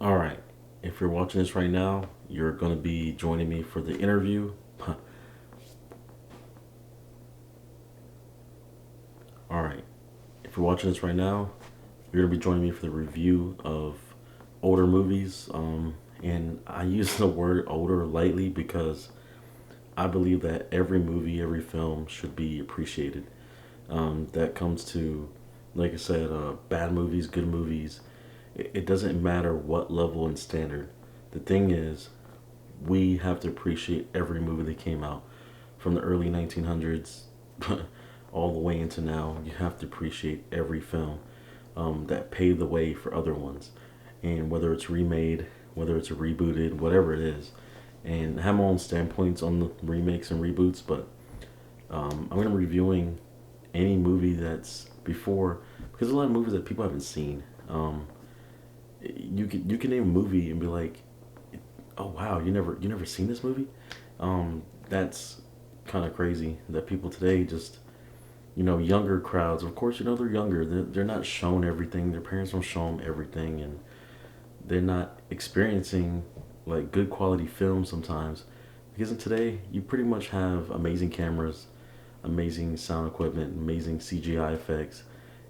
All right. If you're watching this right now, you're going to be joining me for the interview. All right. If you're watching this right now, you're going to be joining me for the review of older movies. And I use the word older lightly because I believe that every movie, every film should be appreciated. That comes to, like I said, bad movies, good movies. It doesn't matter what level and standard. The thing is, we have to appreciate every movie that came out from the early 1900s all the way into now. You have to appreciate every film that paved the way for other ones. And whether it's remade, whether it's rebooted, whatever it is. And I have my own standpoints on the remakes and reboots, but I'm going to be reviewing any movie that's before, because there's a lot of movies that people haven't seen. You can name a movie and be like, oh wow, you never seen this movie. That's kind of crazy that people today just, younger crowds, of course, they're younger, they're not shown everything, their parents don't show them everything, and they're not experiencing like good quality film sometimes, because in today you pretty much have amazing cameras, amazing sound equipment, amazing CGI effects,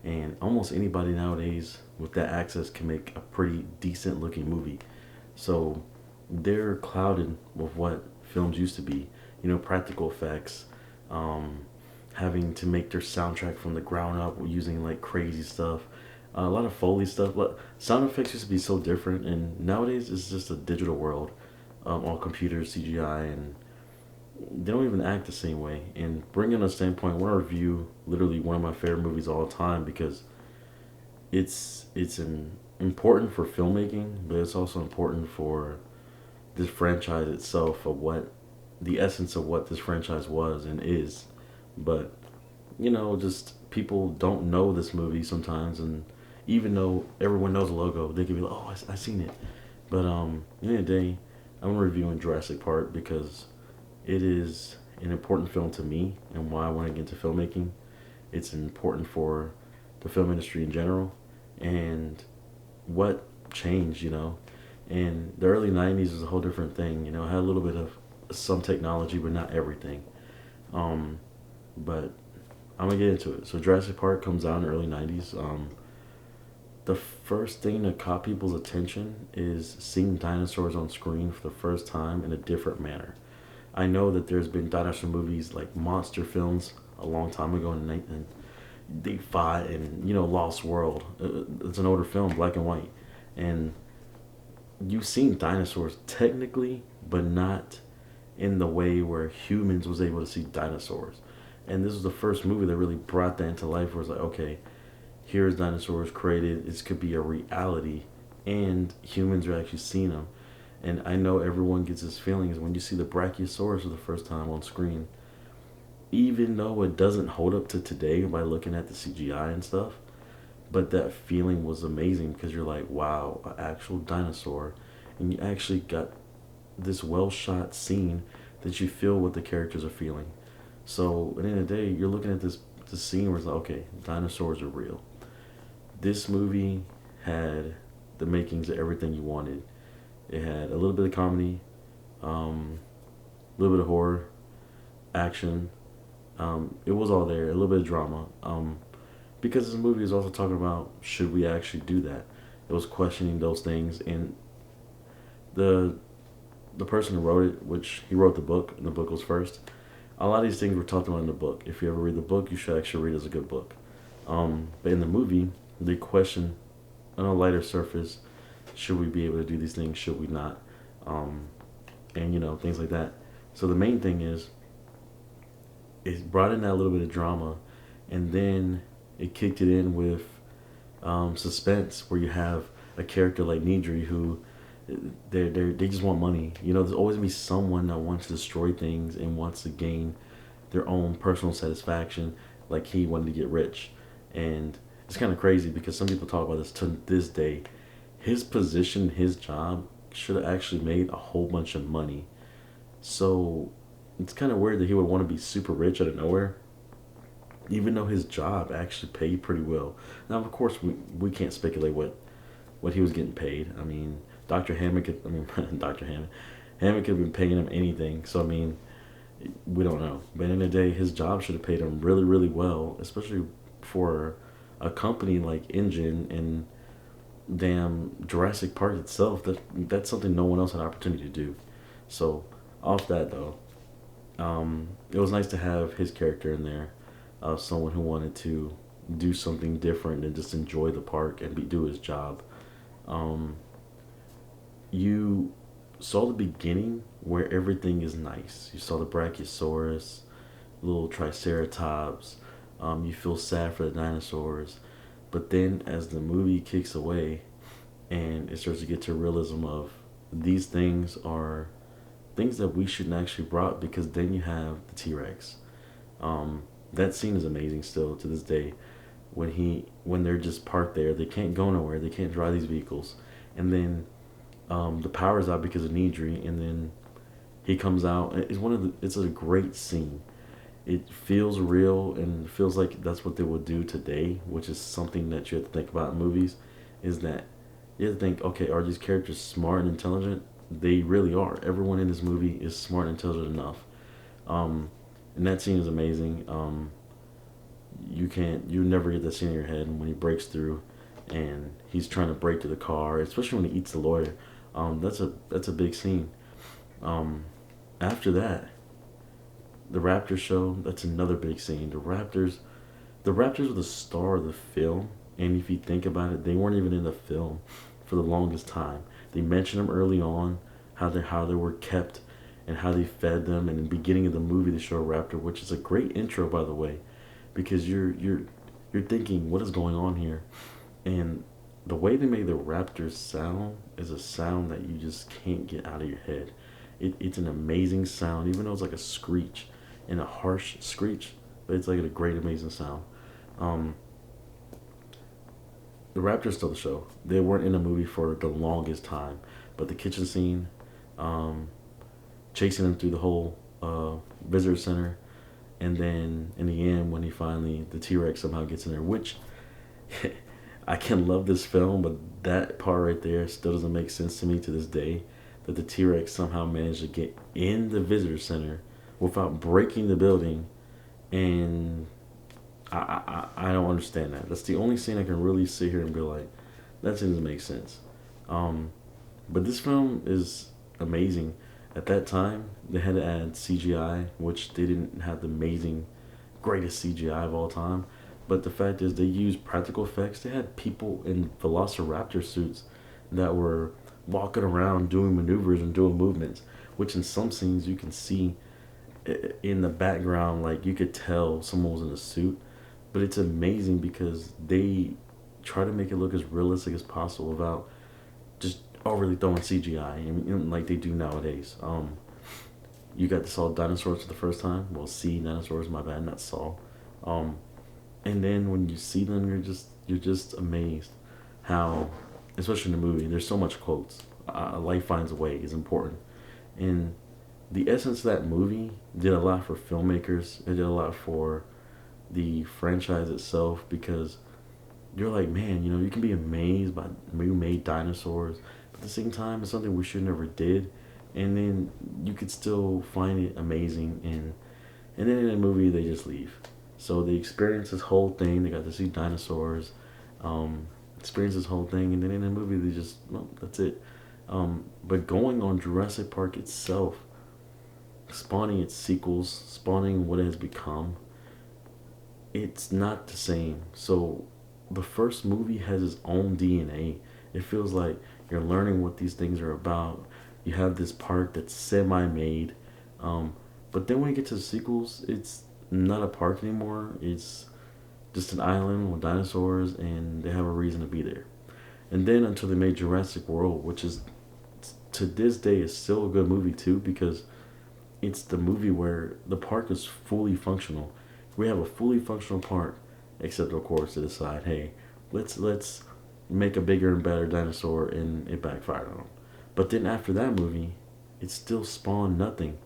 and almost anybody nowadays with that access can make a pretty decent looking movie. So they're clouded with what films used to be. Practical effects, um, having to make their soundtrack from the ground up using like crazy stuff, a lot of Foley stuff. But sound effects used to be so different, and nowadays it's just a digital world, all computers, CGI, and they don't even act the same way. And bringing a standpoint, I want to review literally one of my favorite movies of all time because it's important for filmmaking, but it's also important for this franchise itself, of what the essence of what this franchise was and is. But just people don't know this movie sometimes, and even though everyone knows the logo, they can be like, "Oh, I seen it." But at the end of the day, I'm reviewing Jurassic Park because it is an important film to me and why I want to get into filmmaking. It's important for the film industry in general, and what changed, And the early 90s was a whole different thing, it had a little bit of some technology, but not everything. Um, but I'm gonna get into it. So Jurassic Park comes out in the early 90s. The first thing that caught people's attention is seeing dinosaurs on screen for the first time in a different manner. I know that there's been dinosaur movies like monster films a long time ago, and they fought, and Lost World. It's an older film, black and white, and you've seen dinosaurs technically, but not in the way where humans was able to see dinosaurs. And this was the first movie that really brought that into life. Where it's like, okay, here's dinosaurs created. This could be a reality, and humans are actually seeing them. And I know everyone gets this feeling is when you see the Brachiosaurus for the first time on screen, even though it doesn't hold up to today by looking at the CGI and stuff. But that feeling was amazing because you're like, wow, an actual dinosaur, and you actually got this well shot scene that you feel what the characters are feeling. So at the end of the day, you're looking at this scene where it's like, okay, dinosaurs are real. This movie had the makings of everything you wanted. It had a little bit of comedy, a little bit of horror, action. It was all there. A little bit of drama. Because this movie is also talking about should we actually do that. It was questioning those things, and the the person who wrote it, which he wrote the book, and the book was first. A lot of these things were talked about in the book. If you ever read the book, you should actually read it as a good book. But in the movie, they question on a lighter surface: should we be able to do these things? Should we not? Um, and things like that. So the main thing is it brought in that little bit of drama, and then it kicked it in with suspense, where you have a character like Nidri who they just want money. There's always gonna be someone that wants to destroy things and wants to gain their own personal satisfaction. Like he wanted to get rich, and it's kind of crazy because some people talk about this to this day. His position, his job should have actually made a whole bunch of money. So it's kind of weird that he would want to be super rich out of nowhere, even though his job actually paid pretty well. Now, of course, we can't speculate what he was getting paid. I mean, Dr. Hammond could, I mean, Dr. Hammond, Hammond could have been paying him anything. So I mean, we don't know. But in the day, his job should have paid him really, really well, especially for a company like Engine and damn Jurassic Park itself. That's something no one else had an opportunity to do. So off that though, it was nice to have his character in there, someone who wanted to do something different and just enjoy the park and do his job. Um, you saw the beginning where everything is nice. You saw the Brachiosaurus, little Triceratops. You feel sad for the dinosaurs, but then as the movie kicks away and it starts to get to realism of these things are things that we shouldn't actually brought because then you have the T Rex. That scene is amazing still to this day. When they're just parked there, they can't go nowhere. They can't drive these vehicles, and then the power's out because of Nidri, and then he comes out. It's a great scene. It feels real and feels like that's what they would do today, which is something that you have to think about in movies. Is that you have to think, okay, are these characters smart and intelligent? They really are. Everyone in this movie is smart and intelligent enough. Um, and that scene is amazing. You never get that scene in your head when he breaks through, and he's trying to break to the car, especially when he eats the lawyer. That's a big scene. Um, After that, the Raptors show. That's another big scene. The Raptors were the star of the film, and if you think about it, they weren't even in the film for the longest time. They mentioned them early on, how they were kept, and how they fed them. And in the beginning of the movie, they show a raptor, which is a great intro, by the way, because you're thinking, what is going on here? And the way they made the raptors sound is a sound that you just can't get out of your head. It's an amazing sound, even though it's like a screech and a harsh screech, but it's like a great, amazing sound. Um, the Raptors stole the show. They weren't in the movie for the longest time, but the kitchen scene, um, chasing him through the whole visitor center, and then in the end when he finally the T Rex somehow gets in there, which I can love this film, but that part right there still doesn't make sense to me to this day. That the T Rex somehow managed to get in the visitor center without breaking the building, and I don't understand that. That's the only scene I can really sit here and be like, that doesn't make sense. Um, but this film is amazing. At that time, they had to add CGI, which they didn't have the amazing, greatest CGI of all time. But the fact is, they used practical effects. They had people in Velociraptor suits that were walking around doing maneuvers and doing movements, which in some scenes you can see in the background, like you could tell someone was in a suit. But it's amazing because they try to make it look as realistic as possible without just overly throwing CGI, and like they do nowadays. You got to saw dinosaurs for the first time. Well, see dinosaurs, my bad, not saw. Um, and then when you see them, you're just amazed how, especially in the movie, there's so much quotes. Life finds a way is important, and the essence of that movie did a lot for filmmakers. It did a lot for the franchise itself because you're like, man, you can be amazed by who made dinosaurs, but at the same time, it's something we should never did, and then you could still find it amazing, and then in the movie they just leave. So they experience this whole thing. They got to see dinosaurs, experience this whole thing, and then in the movie they just well, that's it. But going on Jurassic Park itself, spawning its sequels, spawning what it has become, it's not the same. So the first movie has its own DNA. It feels like you're learning what these things are about. You have this park that's semi-made, but then when you get to the sequels, it's not a park anymore. It's just an island with dinosaurs, and they have a reason to be there. And then until they made Jurassic World, which is to this day is still a good movie too because it's the movie where the park is fully functional. We have a fully functional park, except of course they decide, hey, let's make a bigger and better dinosaur, and it backfired on them. But then after that movie, it still spawned nothing.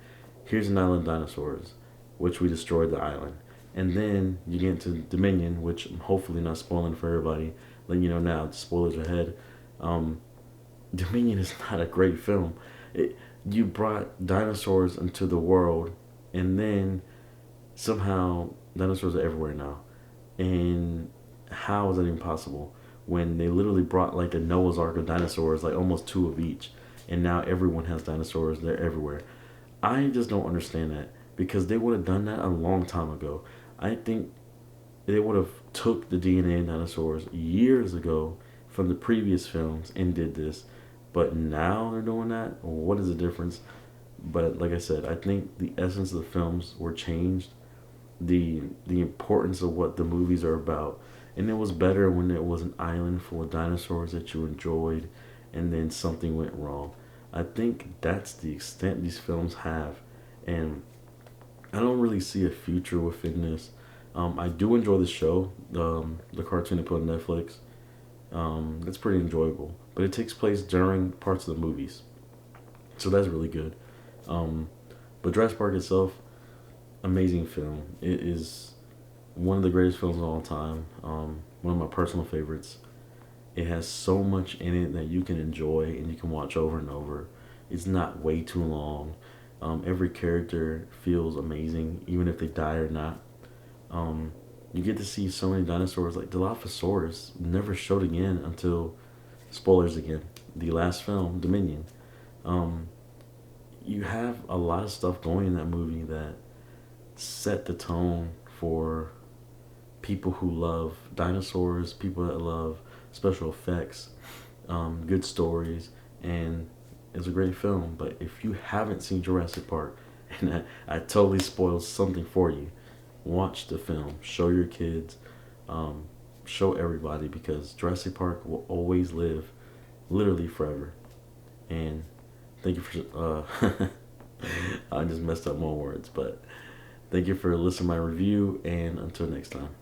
Here's an island of dinosaurs, which we destroyed the island, and then you get into Dominion, which I'm hopefully not spoiling for everybody. Letting you know now, the spoilers ahead. Um, Dominion is not a great film. It, you brought dinosaurs into the world, and then somehow dinosaurs are everywhere now. And how is that even possible? When they literally brought like a Noah's Ark of dinosaurs, like almost two of each, and now everyone has dinosaurs. They're everywhere. I just don't understand that because they would have done that a long time ago. I think they would have took the DNA of dinosaurs years ago from the previous films and did this, but now they're doing that. What is the difference? But like I said, I think the essence of the films were changed, the importance of what the movies are about, and it was better when it was an island full of dinosaurs that you enjoyed, and then something went wrong. I think that's the extent these films have, and I don't really see a future within this. I do enjoy the show, the cartoon they put on Netflix. It's pretty enjoyable, but it takes place during parts of the movies, so that's really good. Um, but Jurassic Park itself, amazing film. It is one of the greatest films of all time. One of my personal favorites. It has so much in it that you can enjoy and you can watch over and over. It's not way too long. Every character feels amazing, even if they die or not. Um, you get to see so many dinosaurs. Like Dilophosaurus never showed again until, spoilers again, the last film, Dominion. Um, you have a lot of stuff going in that movie that set the tone for people who love dinosaurs, people that love special effects, good stories, and it's a great film. But if you haven't seen Jurassic Park, and I totally spoiled something for you, watch the film. Show your kids, um, show everybody because Jurassic Park will always live, literally forever. And thank you for. I just messed up more words, but thank you for listening to my review, and until next time.